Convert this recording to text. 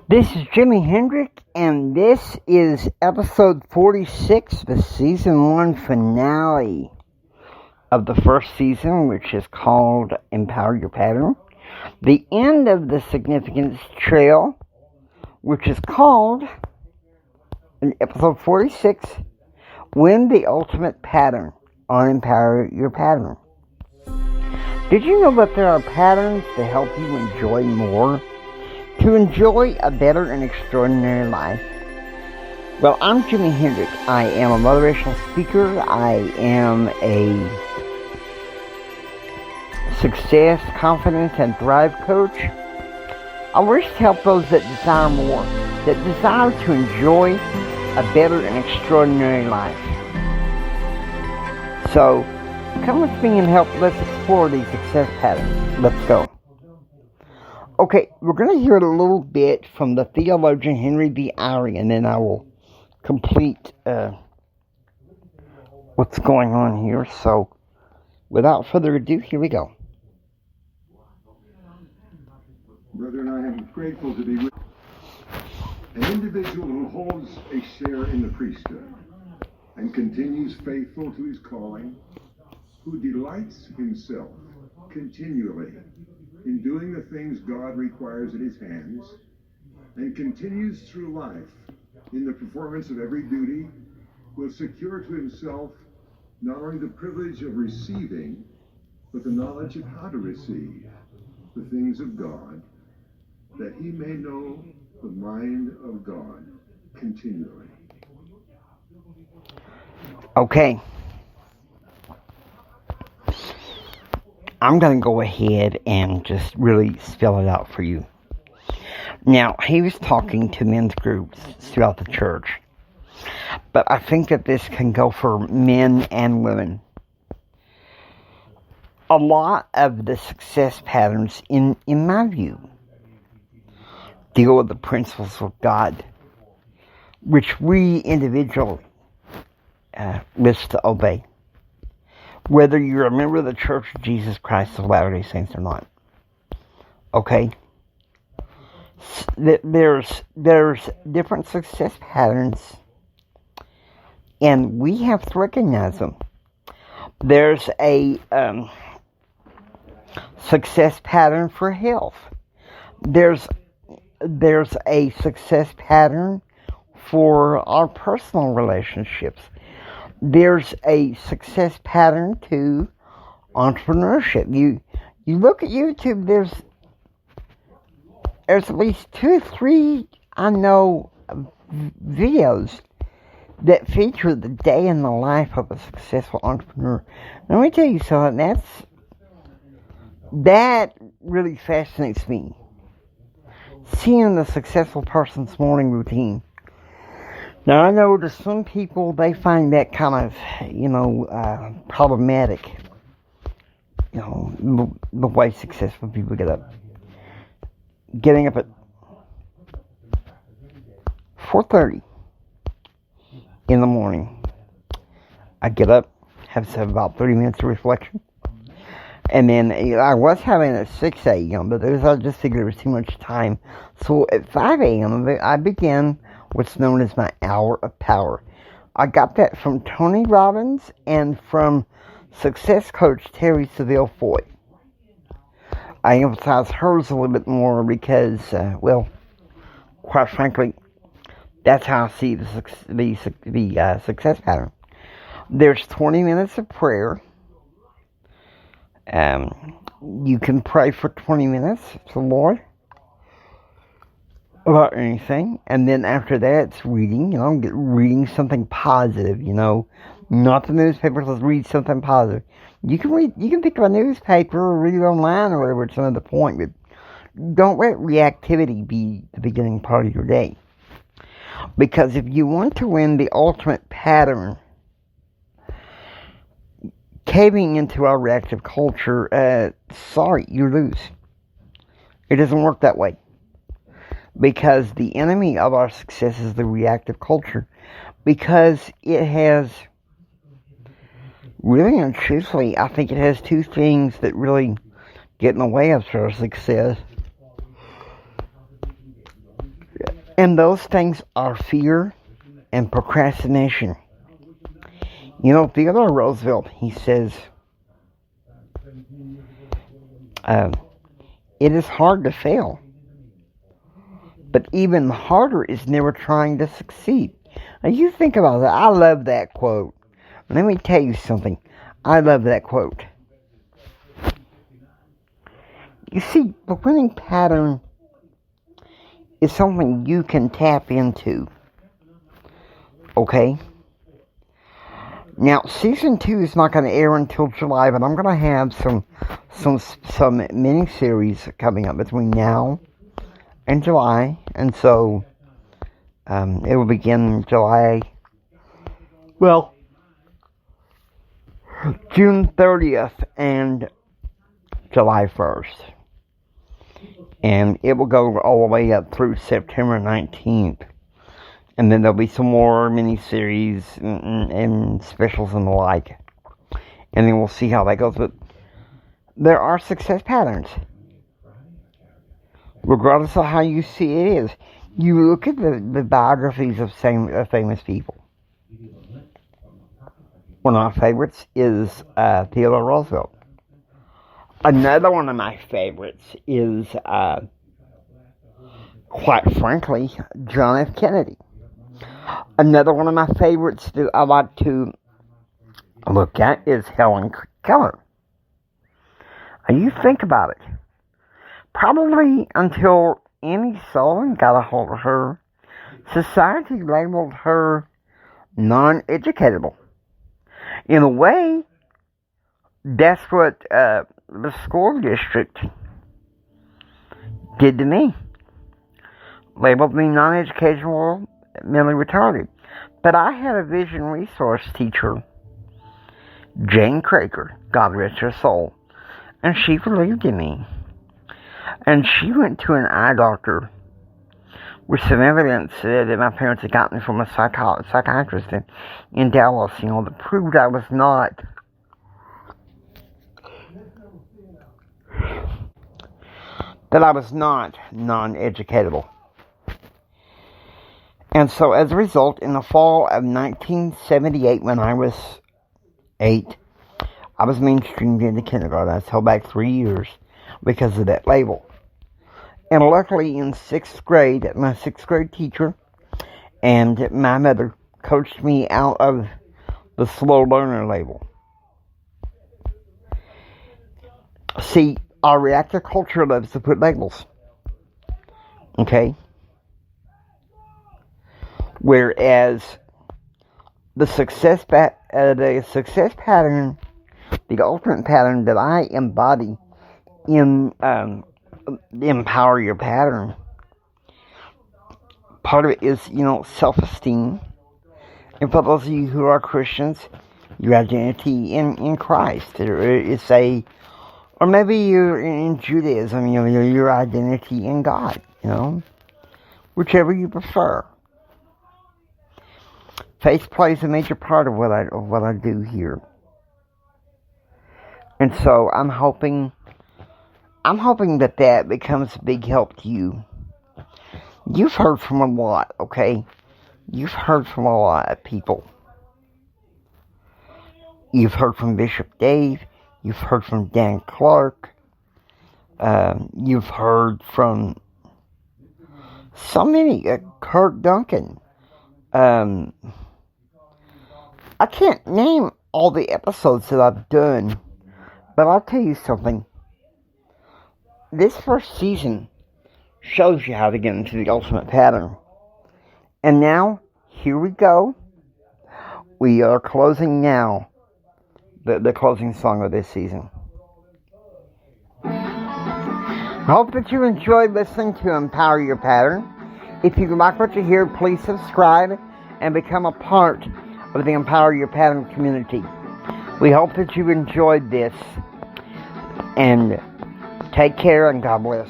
This is Jimi Hendrick, and this is episode 46, the season 1 finale of the first season, which is called Empower Your Pattern. The end of the Significance Trail, which is called, in episode 46, Win the Ultimate Pattern on Empower Your Pattern. Did you know that there are patterns to help you enjoy more? To enjoy a better and extraordinary life? Well, I'm Jimi Hendrick. I am a motivational speaker. I am a success, confidence, and thrive coach. I wish to help those that desire more, that desire to enjoy a better and extraordinary life. So, come with me and let's explore these success patterns. Let's go. Okay, we're going to hear a little bit from the theologian Henry B. Eyre, and then I will complete what's going on here. So, without further ado, here we go. Brethren, I am grateful to be with an individual who holds a share in the priesthood and continues faithful to his calling, who delights himself continually in doing the things God requires at his hands, and continues through life in the performance of every duty, will secure to himself not only the privilege of receiving, but the knowledge of how to receive the things of God, that he may know the mind of God continually. Okay. I'm going to go ahead and just really spell it out for you. Now, he was talking to men's groups throughout the church, but I think that this can go for men and women. A lot of the success patterns, in my view, deal with the principles of God, which we individually list to obey, whether you're a member of the Church of Jesus Christ of Latter-day Saints or not. Okay? There's different success patterns, and we have to recognize them. There's a success pattern for health. There's a success pattern for our personal relationships. There's a success pattern to entrepreneurship. You look at YouTube, there's at least 2 or 3, I know, videos that feature the day in the life of a successful entrepreneur. Let me tell you something, that really fascinates me. Seeing the successful person's morning routine. Now, I know to some people, they find that kind of, problematic. The way successful people get up. Getting up at 4:30 in the morning. I get up, have about 30 minutes of reflection. And then I was having it at 6 a.m., but I just figured it was too much time. So at 5 a.m., I began what's known as my hour of power. I got that from Tony Robbins and from success coach Terry Seville Foy. I emphasize hers a little bit more because, quite frankly, that's how I see the success pattern. There's 20 minutes of prayer. You can pray for 20 minutes to the Lord about anything, and then after that it's reading, reading something positive, not the newspaper, let's read something positive. You can pick up a newspaper or read it online or whatever, it's another point, but don't let reactivity be the beginning part of your day. Because if you want to win the ultimate pattern, caving into our reactive culture, sorry, you lose. It doesn't work that way. Because the enemy of our success is the reactive culture. Because it has, really and truthfully, I think it has 2 things that really get in the way of our success. And those things are fear and procrastination. You know, Theodore Roosevelt, he says, it is hard to fail, but even harder is never trying to succeed. Now, you think about that. I love that quote. Let me tell you something. I love that quote. You see, the winning pattern is something you can tap into. Okay? Now, season 2 is not going to air until July, but I'm going to have some mini-series coming up between now and July. And so, it will begin July, well, June 30th and July 1st. And it will go all the way up through September 19th. And then there'll be some more mini-series and specials and the like. And then we'll see how that goes. But there are success patterns. Regardless of how you see it is. You look at the biographies of famous people. One of my favorites is Theodore Roosevelt. Another one of my favorites is, quite frankly, John F. Kennedy. Another one of my favorites that I like to look at is Helen Keller. And you think about it. Probably until Annie Sullivan got a hold of her, society labeled her non-educatable. In a way, that's what the school district did to me. Labeled me non-educational, mentally retarded. But I had a vision resource teacher, Jane Craker, God rest her soul, and she believed in me. And she went to an eye doctor with some evidence that my parents had gotten from a psychiatrist in Dallas, that proved I was not non-educatable. And so, as a result, in the fall of 1978, when I was 8, I was mainstreamed into kindergarten. I was held back 3 years because of that label. And luckily, in 6th grade, my 6th grade teacher and my mother coached me out of the slow learner label. See, our reactive culture loves to put labels. Okay? Whereas the success pattern, the ultimate pattern that I embody in Empower Your Pattern, part of it is, self-esteem. And for those of you who are Christians, your identity in Christ. Or maybe you're in Judaism, your identity in God, whichever you prefer. Faith plays a major part of what I do here. And so I'm hoping that becomes a big help to you. You've heard from a lot, okay? You've heard from a lot of people. You've heard from Bishop Dave. You've heard from Dan Clark. You've heard from so many. Kurt Duncan. I can't name all the episodes that I've done, but I'll tell you something. This first season shows you how to get into the ultimate pattern. And now, here we go. We are closing now. The closing song of this season. I hope that you enjoyed listening to Empower Your Pattern. If you like what you hear, please subscribe and become a part of the Empower Your Pattern community. We hope that you enjoyed this. And take care and God bless.